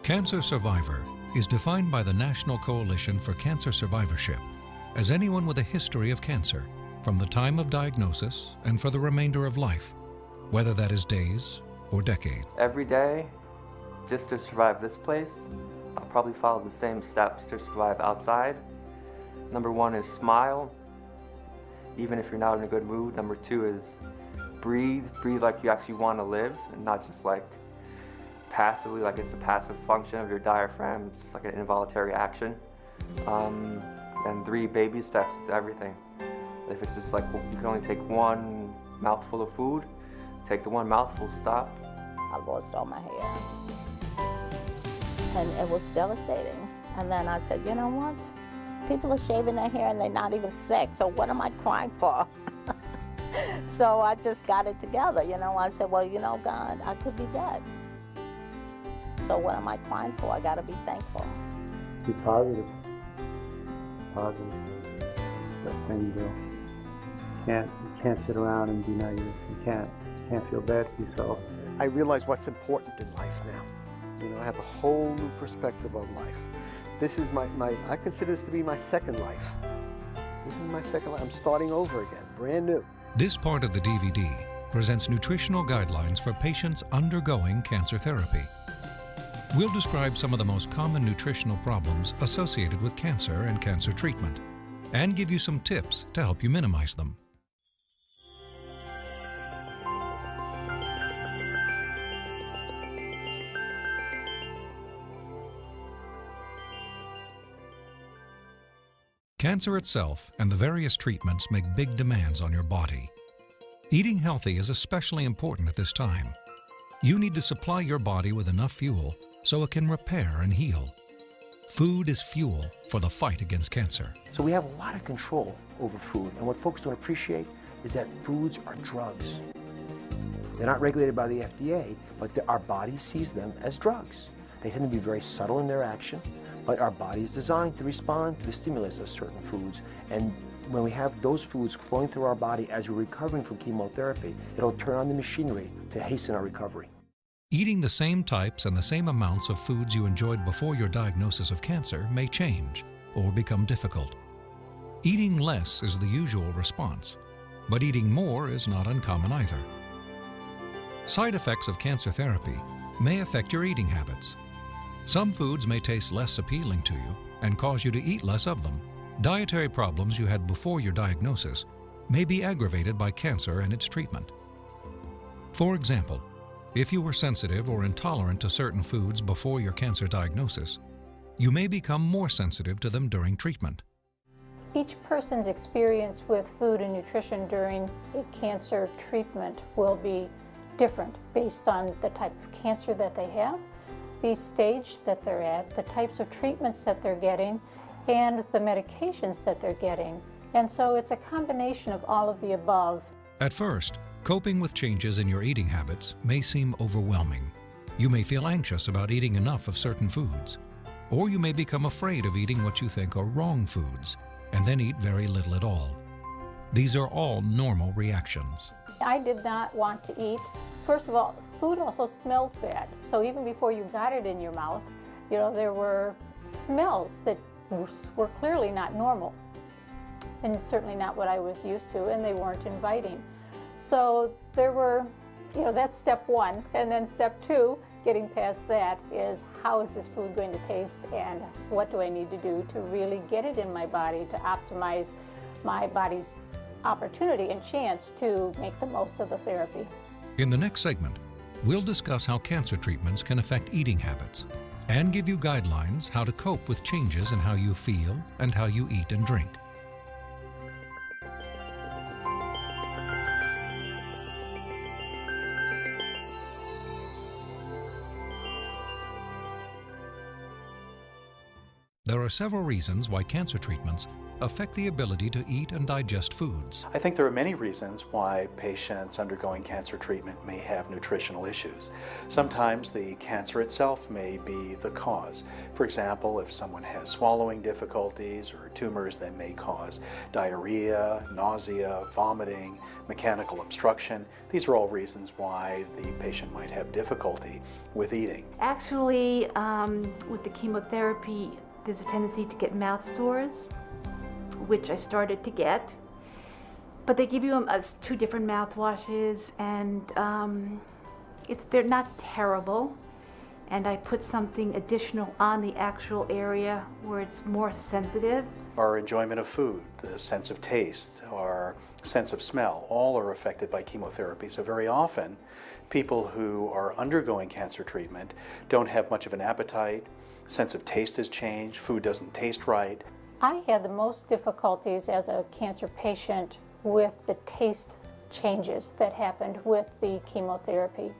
Cancer survivor is defined by the National Coalition for Cancer Survivorship as anyone with a history of cancer from the time of diagnosis and for the remainder of life, whether that is days or decades. Every day, just to survive this place, I'll probably follow the same steps to survive outside. Number one is smile, even if you're not in a good mood. Number two is breathe. Breathe like you actually want to live and not just like passively, like it's a passive function of your diaphragm, just like an involuntary action. And three, baby steps to everything. If it's just like you can only take one mouthful of food, take the one mouthful, stop. I lost all my hair, and it was devastating. And then I said, you know what? People are shaving their hair and they're not even sick, so what am I crying for? So I just got it together, you know. I said, well, you know, God, I could be dead. So what am I crying for? I gotta be thankful. Be positive. Positive. Best thing to do. You can't sit around and be negative. You can't feel bad for yourself. I realize what's important in life now. You know, I have a whole new perspective on life. This is I consider this to be my second life. This is my second life. I'm starting over again, brand new. This part of the DVD presents nutritional guidelines for patients undergoing cancer therapy. We'll describe some of the most common nutritional problems associated with cancer and cancer treatment, and give you some tips to help you minimize them. Cancer itself and the various treatments make big demands on your body. Eating healthy is especially important at this time. You need to supply your body with enough fuel so it can repair and heal. Food is fuel for the fight against cancer. So we have a lot of control over food, and what folks don't appreciate is that foods are drugs. They're not regulated by the FDA, but our body sees them as drugs. They tend to be very subtle in their action, but our body is designed to respond to the stimulus of certain foods. And when we have those foods flowing through our body as we're recovering from chemotherapy, it'll turn on the machinery to hasten our recovery. Eating the same types and the same amounts of foods you enjoyed before your diagnosis of cancer may change or become difficult. Eating less is the usual response, but eating more is not uncommon either. Side effects of cancer therapy may affect your eating habits. Some foods may taste less appealing to you and cause you to eat less of them. Dietary problems you had before your diagnosis may be aggravated by cancer and its treatment. For example, if you were sensitive or intolerant to certain foods before your cancer diagnosis, you may become more sensitive to them during treatment. Each person's experience with food and nutrition during a cancer treatment will be different based on the type of cancer that they have, the stage that they're at, the types of treatments that they're getting, and the medications that they're getting. And so it's a combination of all of the above. At first, coping with changes in your eating habits may seem overwhelming. You may feel anxious about eating enough of certain foods, or you may become afraid of eating what you think are wrong foods, and then eat very little at all. These are all normal reactions. I did not want to eat. First of all, food also smelled bad. So even before you got it in your mouth, you know, there were smells that were clearly not normal, and certainly not what I was used to, and they weren't inviting. So there were, you know, that's step one. And then step two, getting past that, is how is this food going to taste and what do I need to do to really get it in my body to optimize my body's opportunity and chance to make the most of the therapy. In the next segment, we'll discuss how cancer treatments can affect eating habits and give you guidelines how to cope with changes in how you feel and how you eat and drink. There are several reasons why cancer treatments affect the ability to eat and digest foods. I think there are many reasons why patients undergoing cancer treatment may have nutritional issues. Sometimes the cancer itself may be the cause. For example, if someone has swallowing difficulties or tumors that may cause diarrhea, nausea, vomiting, mechanical obstruction, these are all reasons why the patient might have difficulty with eating. Actually, with the chemotherapy, there's a tendency to get mouth sores, which I started to get. But they give you two different mouthwashes, and they're not terrible. And I put something additional on the actual area where it's more sensitive. Our enjoyment of food, the sense of taste, our sense of smell, all are affected by chemotherapy. So very often, people who are undergoing cancer treatment don't have much of an appetite, sense of taste has changed, food doesn't taste right. I had the most difficulties as a cancer patient with the taste changes that happened with the chemotherapy.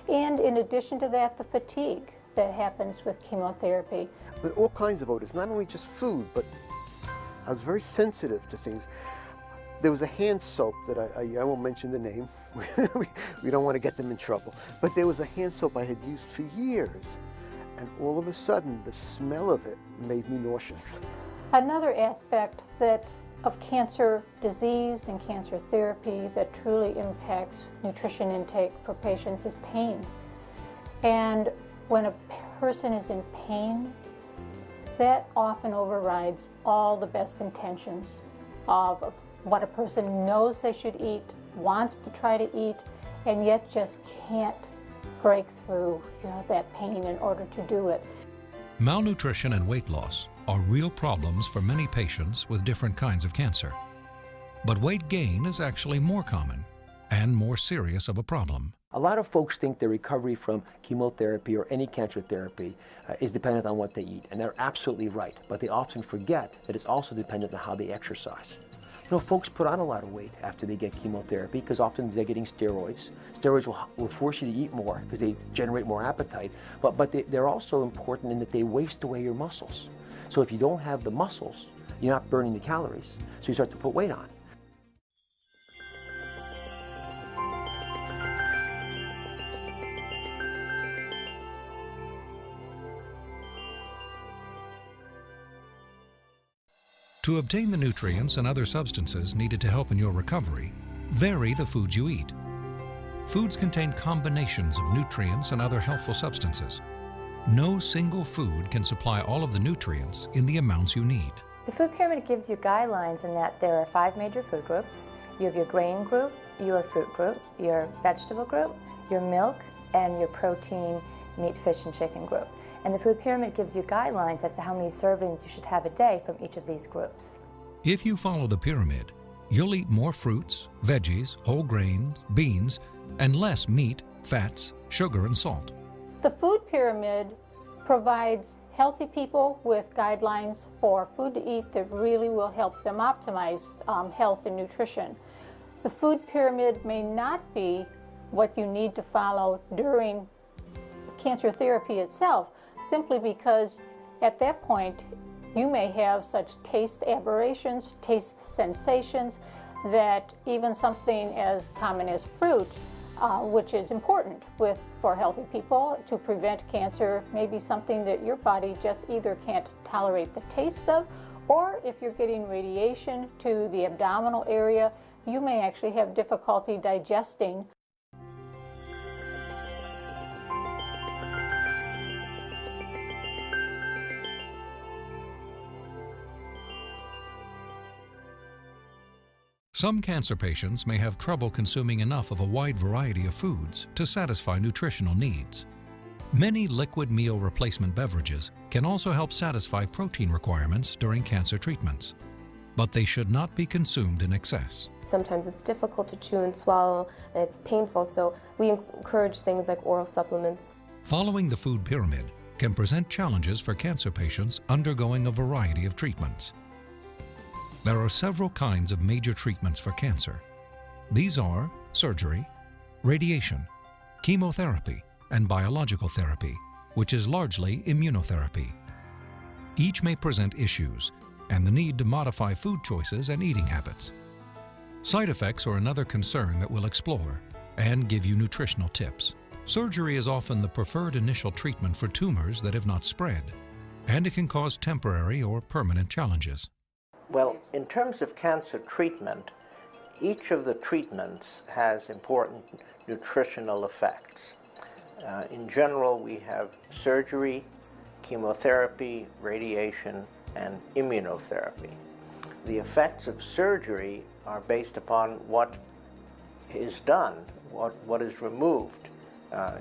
And in addition to that, the fatigue that happens with chemotherapy. But all kinds of odors, not only just food, but I was very sensitive to things. There was a hand soap that I won't mention the name. We don't want to get them in trouble. But there was a hand soap I had used for years. And all of a sudden, the smell of it made me nauseous. Another aspect of cancer disease and cancer therapy that truly impacts nutrition intake for patients is pain. And when a person is in pain, that often overrides all the best intentions of what a person knows they should eat, wants to try to eat, and yet just can't break through that pain in order to do it. Malnutrition and weight loss are real problems for many patients with different kinds of cancer. But weight gain is actually more common and more serious of a problem. A lot of folks think their recovery from chemotherapy or any cancer therapy is dependent on what they eat, and they're absolutely right, but they often forget that it's also dependent on how they exercise. You know, folks put on a lot of weight after they get chemotherapy because often they're getting steroids. Steroids will force you to eat more because they generate more appetite, but they're also important in that they waste away your muscles. So if you don't have the muscles, you're not burning the calories, so you start to put weight on. To obtain the nutrients and other substances needed to help in your recovery, vary the foods you eat. Foods contain combinations of nutrients and other healthful substances. No single food can supply all of the nutrients in the amounts you need. The food pyramid gives you guidelines in that there are 5 major food groups. You have your grain group, your fruit group, your vegetable group, your milk, and your protein, meat, fish, and chicken group. And the food pyramid gives you guidelines as to how many servings you should have a day from each of these groups. If you follow the pyramid, you'll eat more fruits, veggies, whole grains, beans, and less meat, fats, sugar, and salt. The food pyramid provides healthy people with guidelines for food to eat that really will help them optimize health and nutrition. The food pyramid may not be what you need to follow during cancer therapy itself, simply because at that point you may have such taste aberrations, taste sensations, that even something as common as fruit, which is important for healthy people to prevent cancer, may be something that your body just either can't tolerate the taste of, or if you're getting radiation to the abdominal area, you may actually have difficulty digesting. Some cancer patients may have trouble consuming enough of a wide variety of foods to satisfy nutritional needs. Many liquid meal replacement beverages can also help satisfy protein requirements during cancer treatments, but they should not be consumed in excess. Sometimes it's difficult to chew and swallow, and it's painful, so we encourage things like oral supplements. Following the food pyramid can present challenges for cancer patients undergoing a variety of treatments. There are several kinds of major treatments for cancer. These are surgery, radiation, chemotherapy, and biological therapy, which is largely immunotherapy. Each may present issues, and the need to modify food choices and eating habits. Side effects are another concern that we'll explore and give you nutritional tips. Surgery is often the preferred initial treatment for tumors that have not spread, and it can cause temporary or permanent challenges. Well, in terms of cancer treatment, each of the treatments has important nutritional effects. In general, we have surgery, chemotherapy, radiation, and immunotherapy. The effects of surgery are based upon what is done, what is removed.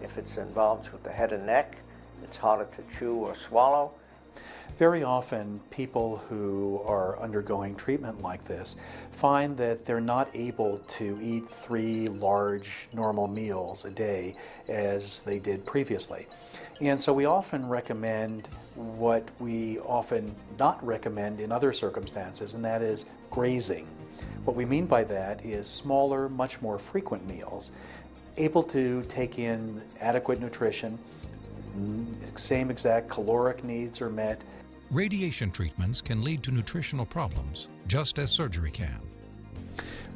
If it's involved with the head and neck, it's harder to chew or swallow. Very often, people who are undergoing treatment like this find that they're not able to eat 3 large normal meals a day as they did previously. And so we often recommend what we often not recommend in other circumstances, and that is grazing. What we mean by that is smaller, much more frequent meals, able to take in adequate nutrition, same exact caloric needs are met. Radiation treatments can lead to nutritional problems, just as surgery can.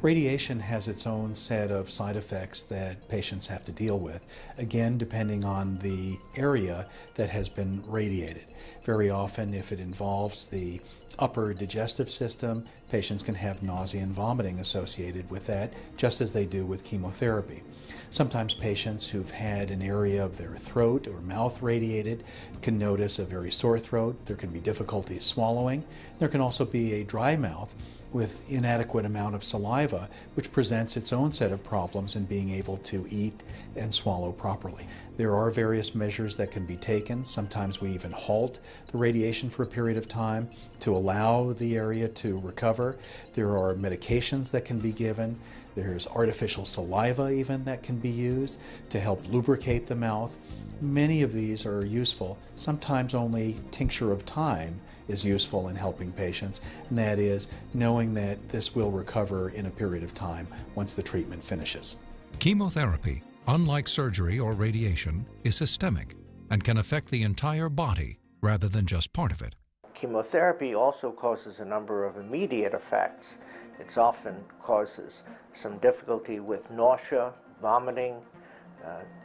Radiation has its own set of side effects that patients have to deal with, again depending on the area that has been radiated. Very often, if it involves the upper digestive system, patients can have nausea and vomiting associated with that, just as they do with chemotherapy. Sometimes patients who've had an area of their throat or mouth radiated can notice a very sore throat. There can be difficulty swallowing. There can also be a dry mouth with inadequate amount of saliva, which presents its own set of problems in being able to eat and swallow properly. There are various measures that can be taken. Sometimes we even halt the radiation for a period of time to allow the area to recover. There are medications that can be given. There's artificial saliva even that can be used to help lubricate the mouth. Many of these are useful. Sometimes only tincture of thyme is useful in helping patients, and that is knowing that this will recover in a period of time once the treatment finishes. Chemotherapy, unlike surgery or radiation, is systemic and can affect the entire body rather than just part of it. Chemotherapy also causes a number of immediate effects. It often causes some difficulty with nausea, vomiting,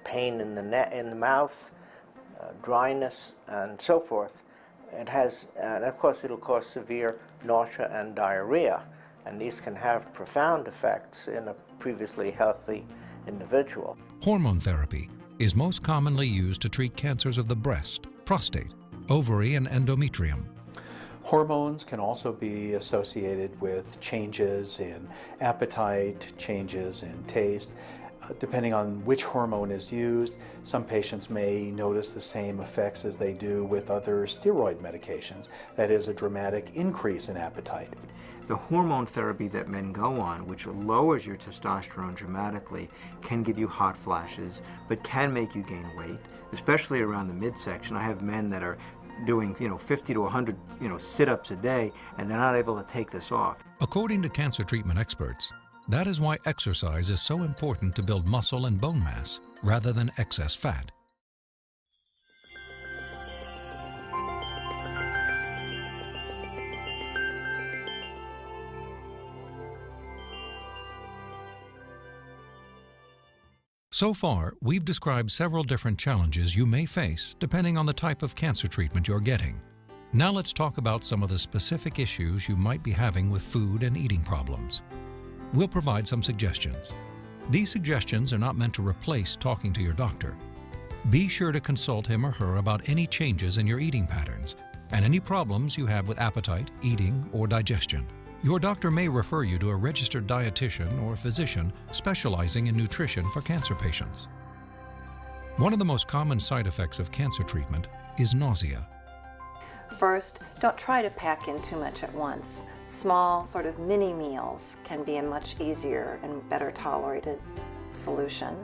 pain in the mouth, dryness, and so forth. It has, and of course, it'll cause severe nausea and diarrhea, and these can have profound effects in a previously healthy individual. Hormone therapy is most commonly used to treat cancers of the breast, prostate, ovary, and endometrium. Hormones can also be associated with changes in appetite, changes in taste. Depending on which hormone is used, some patients may notice the same effects as they do with other steroid medications. That is, a dramatic increase in appetite. The hormone therapy that men go on, which lowers your testosterone dramatically, can give you hot flashes, but can make you gain weight, especially around the midsection. I have men that are doing 50 to 100 sit-ups a day, and they're not able to take this off. According to cancer treatment experts, that is why exercise is so important to build muscle and bone mass rather than excess fat. So far, we've described several different challenges you may face depending on the type of cancer treatment you're getting. Now let's talk about some of the specific issues you might be having with food and eating problems. We'll provide some suggestions. These suggestions are not meant to replace talking to your doctor. Be sure to consult him or her about any changes in your eating patterns and any problems you have with appetite, eating, or digestion. Your doctor may refer you to a registered dietitian or physician specializing in nutrition for cancer patients. One of the most common side effects of cancer treatment is nausea. First, don't try to pack in too much at once. Small, sort of mini meals can be a much easier and better tolerated solution.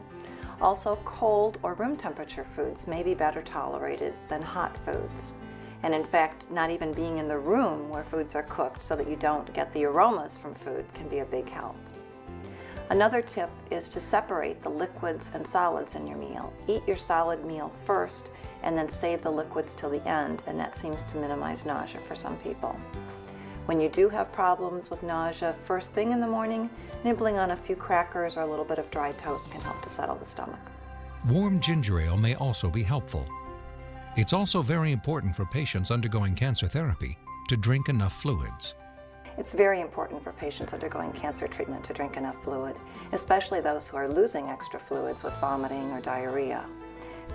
Also, cold or room temperature foods may be better tolerated than hot foods. And in fact, not even being in the room where foods are cooked so that you don't get the aromas from food can be a big help. Another tip is to separate the liquids and solids in your meal. Eat your solid meal first and then save the liquids till the end, and that seems to minimize nausea for some people. When you do have problems with nausea, first thing in the morning, nibbling on a few crackers or a little bit of dry toast can help to settle the stomach. Warm ginger ale may also be helpful. It's also very important for patients undergoing cancer therapy to drink enough fluids. It's very important for patients undergoing cancer treatment to drink enough fluid, especially those who are losing extra fluids with vomiting or diarrhea.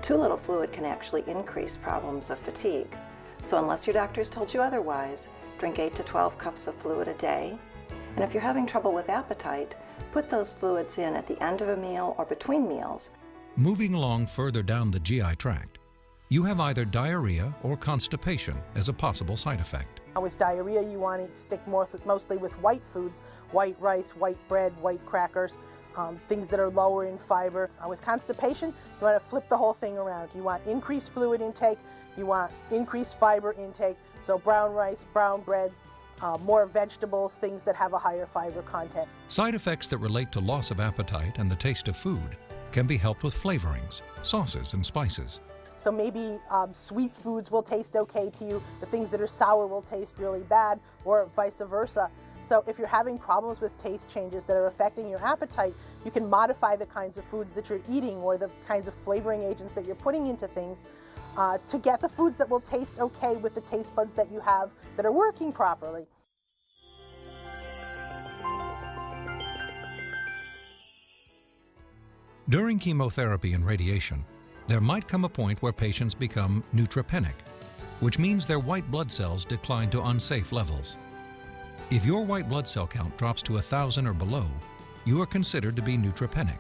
Too little fluid can actually increase problems of fatigue. So unless your doctor's told you otherwise, drink 8 to 12 cups of fluid a day. And if you're having trouble with appetite, put those fluids in at the end of a meal or between meals. Moving along further down the GI tract, you have either diarrhea or constipation as a possible side effect. With diarrhea, you want to stick mostly with white foods, white rice, white bread, white crackers, things that are lower in fiber. With constipation, you want to flip the whole thing around. You want increased fluid intake, you want increased fiber intake, so brown rice, brown breads, more vegetables, things that have a higher fiber content. Side effects that relate to loss of appetite and the taste of food can be helped with flavorings, sauces, and spices. So maybe sweet foods will taste okay to you, the things that are sour will taste really bad, or vice versa. So if you're having problems with taste changes that are affecting your appetite, you can modify the kinds of foods that you're eating or the kinds of flavoring agents that you're putting into things to get the foods that will taste okay with the taste buds that you have that are working properly. During chemotherapy and radiation, there might come a point where patients become neutropenic, which means their white blood cells decline to unsafe levels. If your white blood cell count drops to 1,000 or below, you are considered to be neutropenic.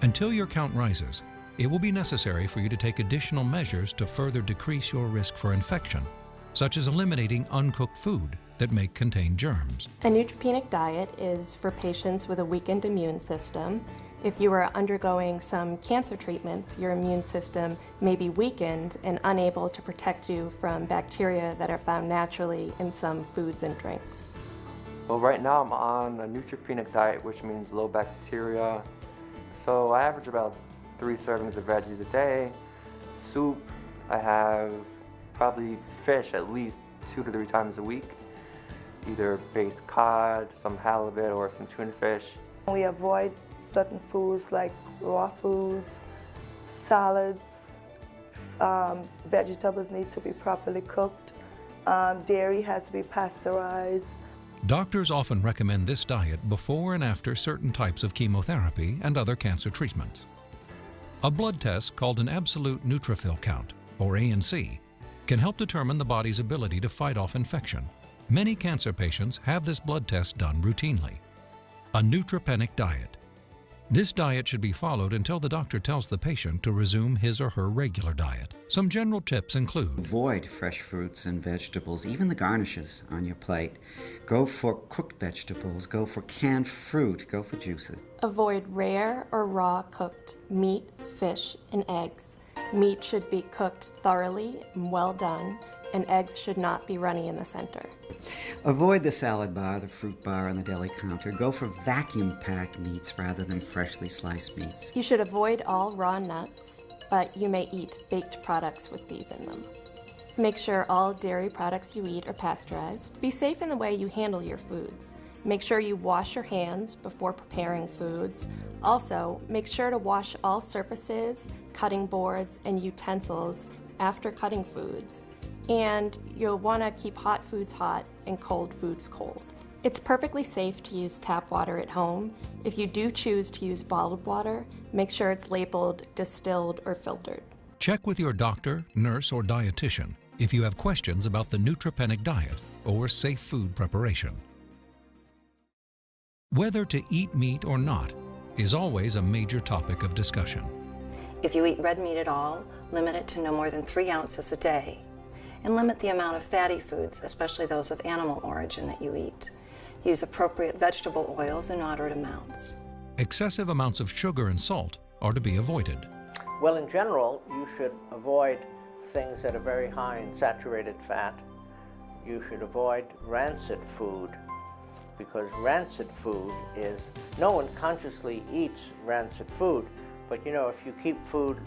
Until your count rises, it will be necessary for you to take additional measures to further decrease your risk for infection, such as eliminating uncooked food that may contain germs. A neutropenic diet is for patients with a weakened immune system. If you are undergoing some cancer treatments, your immune system may be weakened and unable to protect you from bacteria that are found naturally in some foods and drinks. Well, right now I'm on a neutropenic diet, which means low bacteria. So I average about 3 servings of veggies a day. Soup, I have probably fish at least 2 to 3 times a week. Either baked cod, some halibut, or some tuna fish. We avoid certain foods like raw foods, salads, vegetables need to be properly cooked, dairy has to be pasteurized. Doctors often recommend this diet before and after certain types of chemotherapy and other cancer treatments. A blood test called an absolute neutrophil count, or ANC, can help determine the body's ability to fight off infection. Many cancer patients have this blood test done routinely. A neutropenic diet. This diet should be followed until the doctor tells the patient to resume his or her regular diet. Some general tips include: avoid fresh fruits and vegetables, even the garnishes on your plate. Go for cooked vegetables, go for canned fruit, go for juices. Avoid rare or raw cooked meat, fish, and eggs. Meat should be cooked thoroughly and well done, and eggs should not be runny in the center. Avoid the salad bar, the fruit bar on the deli counter. Go for vacuum-packed meats rather than freshly sliced meats. You should avoid all raw nuts, but you may eat baked products with these in them. Make sure all dairy products you eat are pasteurized. Be safe in the way you handle your foods. Make sure you wash your hands before preparing foods. Also, make sure to wash all surfaces, cutting boards, and utensils after cutting foods. And you'll want to keep hot foods hot and cold foods cold. It's perfectly safe to use tap water at home. If you do choose to use bottled water, make sure it's labeled distilled or filtered. Check with your doctor, nurse, or dietitian if you have questions about the neutropenic diet or safe food preparation. Whether to eat meat or not is always a major topic of discussion. If you eat red meat at all, limit it to no more than 3 ounces a day. And limit the amount of fatty foods, especially those of animal origin, that you eat. Use appropriate vegetable oils in moderate amounts. Excessive amounts of sugar and salt are to be avoided. Well, in general, you should avoid things that are very high in saturated fat. You should avoid rancid food, because rancid food is, no one consciously eats rancid food, but you know, if you keep food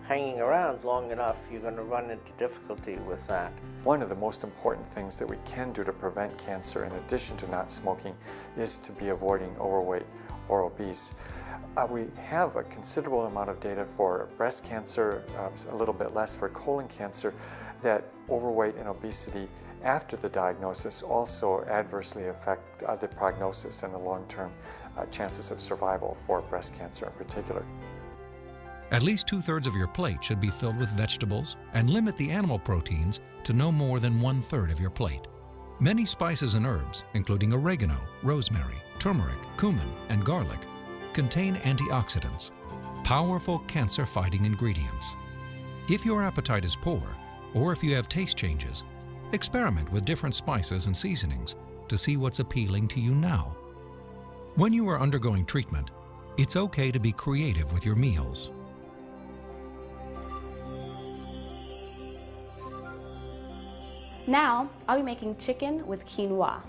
hanging around long enough, you're going to run into difficulty with that. One of the most important things that we can do to prevent cancer, in addition to not smoking, is to be avoiding overweight or obese. We have a considerable amount of data for breast cancer, a little bit less for colon cancer, that overweight and obesity after the diagnosis also adversely affect the prognosis and the long-term chances of survival for breast cancer in particular. At least 2/3 of your plate should be filled with vegetables, and limit the animal proteins to no more than 1/3 of your plate. Many spices and herbs, including oregano, rosemary, turmeric, cumin, and garlic, contain antioxidants, powerful cancer-fighting ingredients. If your appetite is poor, or if you have taste changes, experiment with different spices and seasonings to see what's appealing to you now. When you are undergoing treatment, it's okay to be creative with your meals. Now, I'll be making chicken with quinoa.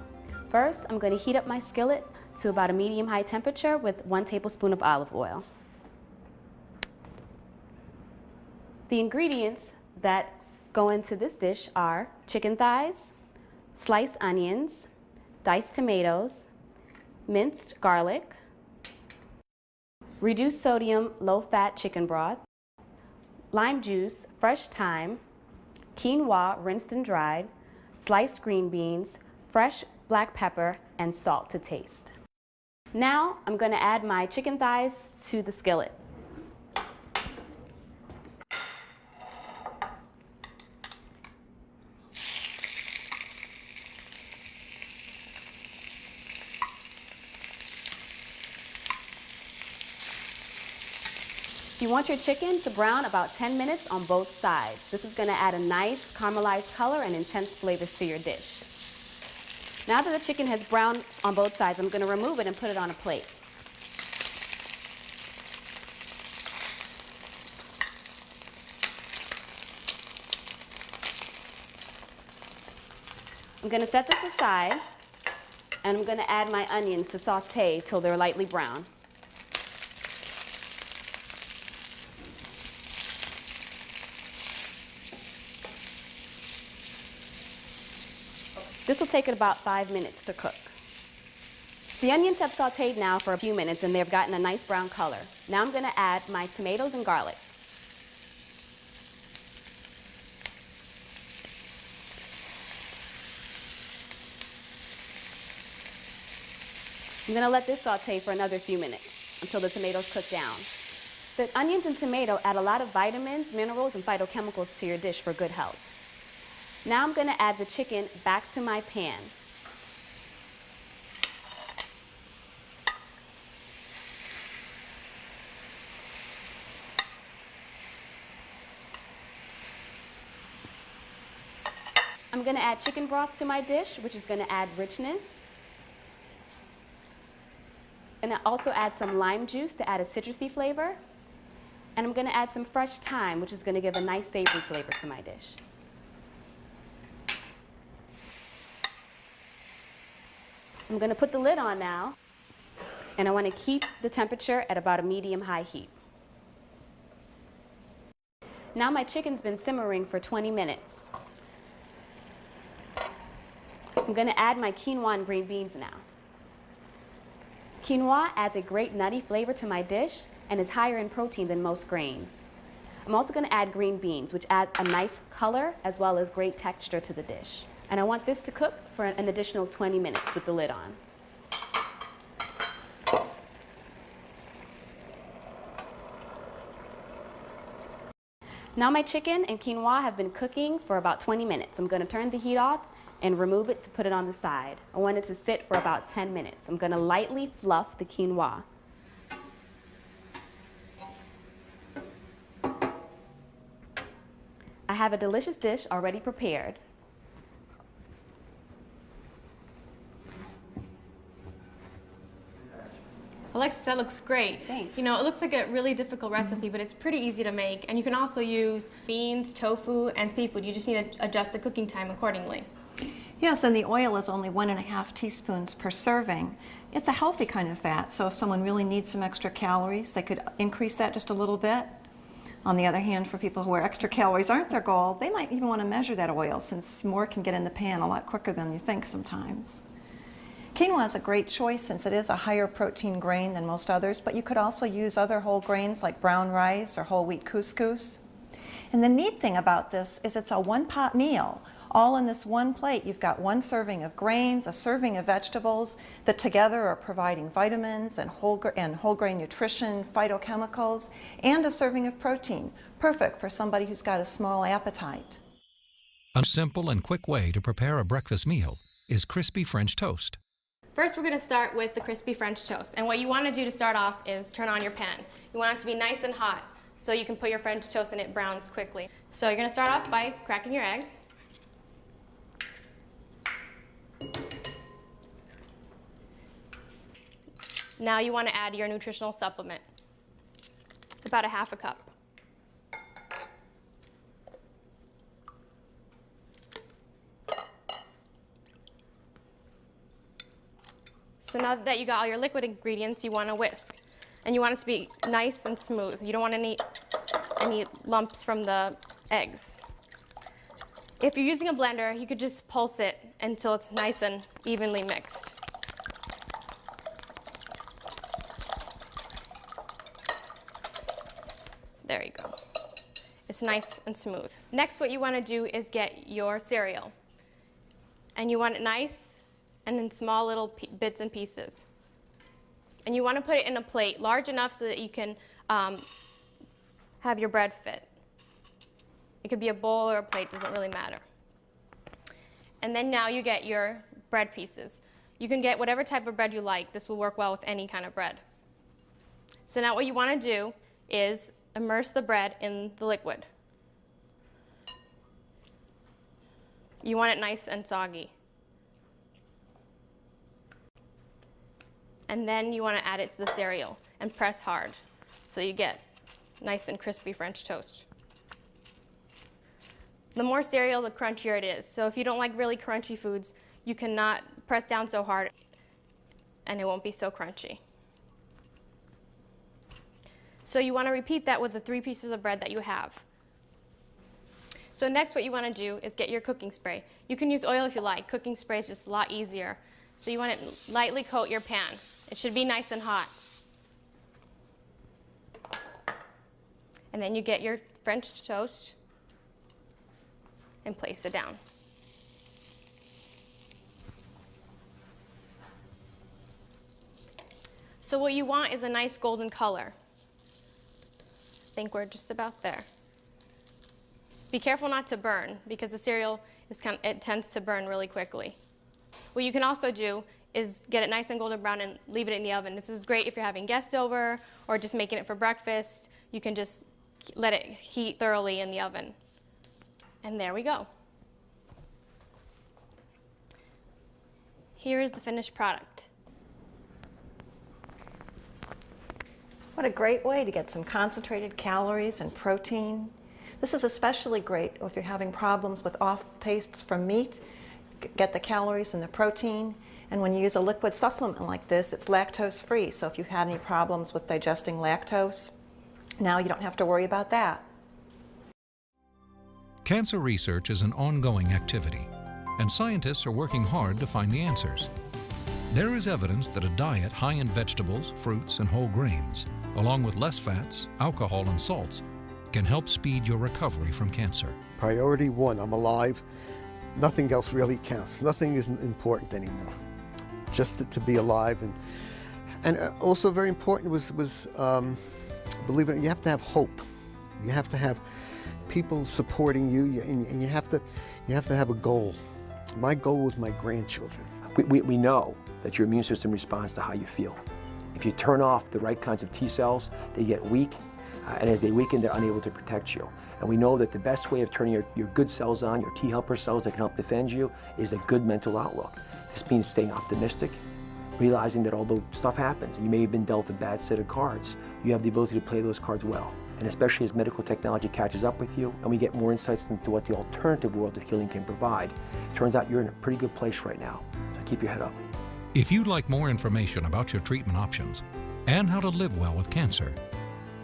First, I'm going to heat up my skillet to about a medium-high temperature with 1 tablespoon of olive oil. The ingredients that go into this dish are chicken thighs, sliced onions, diced tomatoes, minced garlic, reduced sodium, low-fat chicken broth, lime juice, fresh thyme, quinoa rinsed and dried, sliced green beans, fresh black pepper, and salt to taste. Now I'm going to add my chicken thighs to the skillet. You want your chicken to brown about 10 minutes on both sides. This is going to add a nice caramelized color and intense flavors to your dish. Now that the chicken has browned on both sides, I'm going to remove it and put it on a plate. I'm going to set this aside, and I'm going to add my onions to saute till they're lightly brown. This will take about 5 minutes to cook. The onions have sauteed now for a few minutes and they've gotten a nice brown color. Now I'm going to add my tomatoes and garlic. I'm going to let this saute for another few minutes until the tomatoes cook down. The onions and tomato add a lot of vitamins, minerals, and phytochemicals to your dish for good health. Now I'm going to add the chicken back to my pan. I'm going to add chicken broth to my dish, which is going to add richness. I'm going to also add some lime juice to add a citrusy flavor. And I'm going to add some fresh thyme, which is going to give a nice savory flavor to my dish. I'm going to put the lid on now, and I want to keep the temperature at about a medium-high heat. Now my chicken's been simmering for 20 minutes. I'm going to add my quinoa and green beans now. Quinoa adds a great nutty flavor to my dish and is higher in protein than most grains. I'm also going to add green beans, which add a nice color as well as great texture to the dish. And I want this to cook for an additional 20 minutes with the lid on. Now my chicken and quinoa have been cooking for about 20 minutes. I'm going to turn the heat off and remove it to put it on the side. I want it to sit for about 10 minutes. I'm going to lightly fluff the quinoa. I have a delicious dish already prepared. Alexis, that looks great. Thanks. You know, it looks like a really difficult recipe, but it's pretty easy to make. And you can also use beans, tofu, and seafood. You just need to adjust the cooking time accordingly. Yes, and the oil is only 1.5 teaspoons per serving. It's a healthy kind of fat, so if someone really needs some extra calories, they could increase that just a little bit. On the other hand, for people where extra calories aren't their goal, they might even want to measure that oil, since more can get in the pan a lot quicker than you think sometimes. Quinoa is a great choice since it is a higher protein grain than most others, but you could also use other whole grains like brown rice or whole wheat couscous. And the neat thing about this is it's a one-pot meal. All in this one plate. You've got one serving of grains, a serving of vegetables that together are providing vitamins and whole grain nutrition, phytochemicals, and a serving of protein. Perfect for somebody who's got a small appetite. A simple and quick way to prepare a breakfast meal is crispy French toast. First, we're going to start with the crispy French toast. And what you want to do to start off is turn on your pan. You want it to be nice and hot so you can put your French toast and it browns quickly. So you're going to start off by cracking your eggs. Now you want to add your nutritional supplement, about a half a cup. So now that you got all your liquid ingredients, you want to whisk. And you want it to be nice and smooth. You don't want any lumps from the eggs. If you're using a blender, you could just pulse it until it's nice and evenly mixed. There you go. It's nice and smooth. Next, what you want to do is get your cereal. And you want it nice and in small little bits and pieces. And you want to put it in a plate large enough so that you can have your bread fit. It could be a bowl or a plate, doesn't really matter. And then now you get your bread pieces. You can get whatever type of bread you like. This will work well with any kind of bread. So now what you want to do is immerse the bread in the liquid. You want it nice and soggy. And then you want to add it to the cereal and press hard so you get nice and crispy French toast. The more cereal, the crunchier it is. So if you don't like really crunchy foods, you cannot press down so hard and it won't be so crunchy. So you want to repeat that with the 3 pieces of bread that you have. So next what you want to do is get your cooking spray. You can use oil if you like. Cooking spray is just a lot easier. So you want to lightly coat your pan. It should be nice and hot. And then you get your French toast and place it down. So what you want is a nice golden color. I think we're just about there. Be careful not to burn because the cereal it tends to burn really quickly. What you can also do is get it nice and golden brown and leave it in the oven. This is great if you're having guests over or just making it for breakfast. You can just let it heat thoroughly in the oven. And there we go. Here is the finished product. What a great way to get some concentrated calories and protein. This is especially great if you're having problems with off tastes from meat. Get the calories and the protein. And when you use a liquid supplement like this, it's lactose free. So if you've had any problems with digesting lactose, now you don't have to worry about that. Cancer research is an ongoing activity, and scientists are working hard to find the answers. There is evidence that a diet high in vegetables, fruits, and whole grains, along with less fats, alcohol, and salts, can help speed your recovery from cancer. Priority 1, I'm alive. Nothing else really counts. Nothing isn't important anymore. Just to be alive. And also very important was believe it, you have to have hope. You have to have people supporting you, and you have to have a goal. My goal was my grandchildren. We know that your immune system responds to how you feel. If you turn off the right kinds of T cells, they get weak, and as they weaken, they're unable to protect you. And we know that the best way of turning your good cells on, your T helper cells that can help defend you, is a good mental outlook. This means staying optimistic, realizing that although stuff happens, you may have been dealt a bad set of cards, you have the ability to play those cards well. And especially as medical technology catches up with you and we get more insights into what the alternative world of healing can provide, it turns out you're in a pretty good place right now. So keep your head up. If you'd like more information about your treatment options and how to live well with cancer,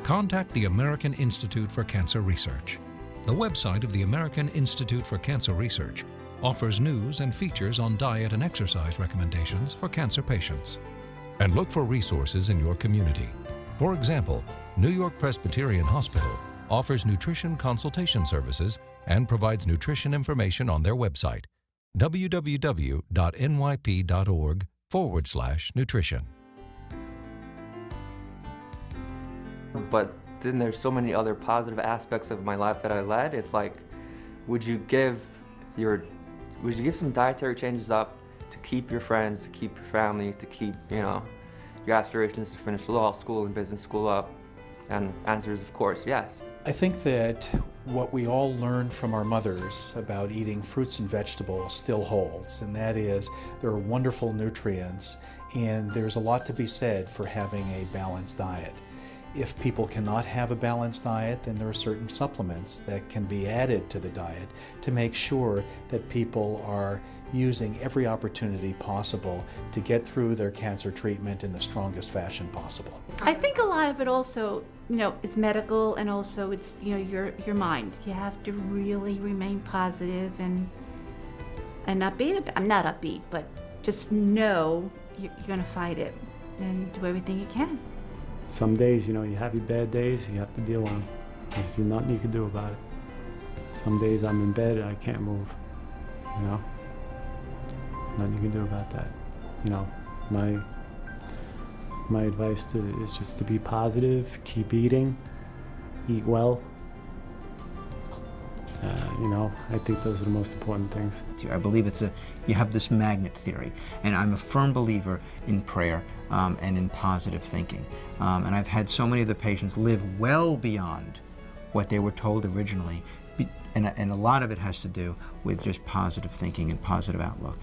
contact the American Institute for Cancer Research. The website of the American Institute for Cancer Research offers news and features on diet and exercise recommendations for cancer patients. And look for resources in your community. For example, New York Presbyterian Hospital offers nutrition consultation services and provides nutrition information on their website, www.nyp.org/nutrition. But then there's so many other positive aspects of my life that I led. It's like, would you give some dietary changes up to keep your friends, to keep your family, to keep, your aspirations to finish law school and business school up? And answer is, of course, yes. I think that what we all learned from our mothers about eating fruits and vegetables still holds, and that is there are wonderful nutrients, and there's a lot to be said for having a balanced diet. If people cannot have a balanced diet, then there are certain supplements that can be added to the diet to make sure that people are using every opportunity possible to get through their cancer treatment in the strongest fashion possible. I think a lot of it also, it's medical, and also it's, your mind. You have to really remain positive and not I'm not upbeat, but just know you're going to fight it and do everything you can. Some days, you have your bad days, you have to deal with them. There's nothing you can do about it. Some days I'm in bed and I can't move, Nothing you can do about that. My advice is just to be positive, keep eating, eat well. I think those are the most important things. I believe you have this magnet theory, and I'm a firm believer in prayer and in positive thinking. And I've had so many of the patients live well beyond what they were told originally, and a lot of it has to do with just positive thinking and positive outlook.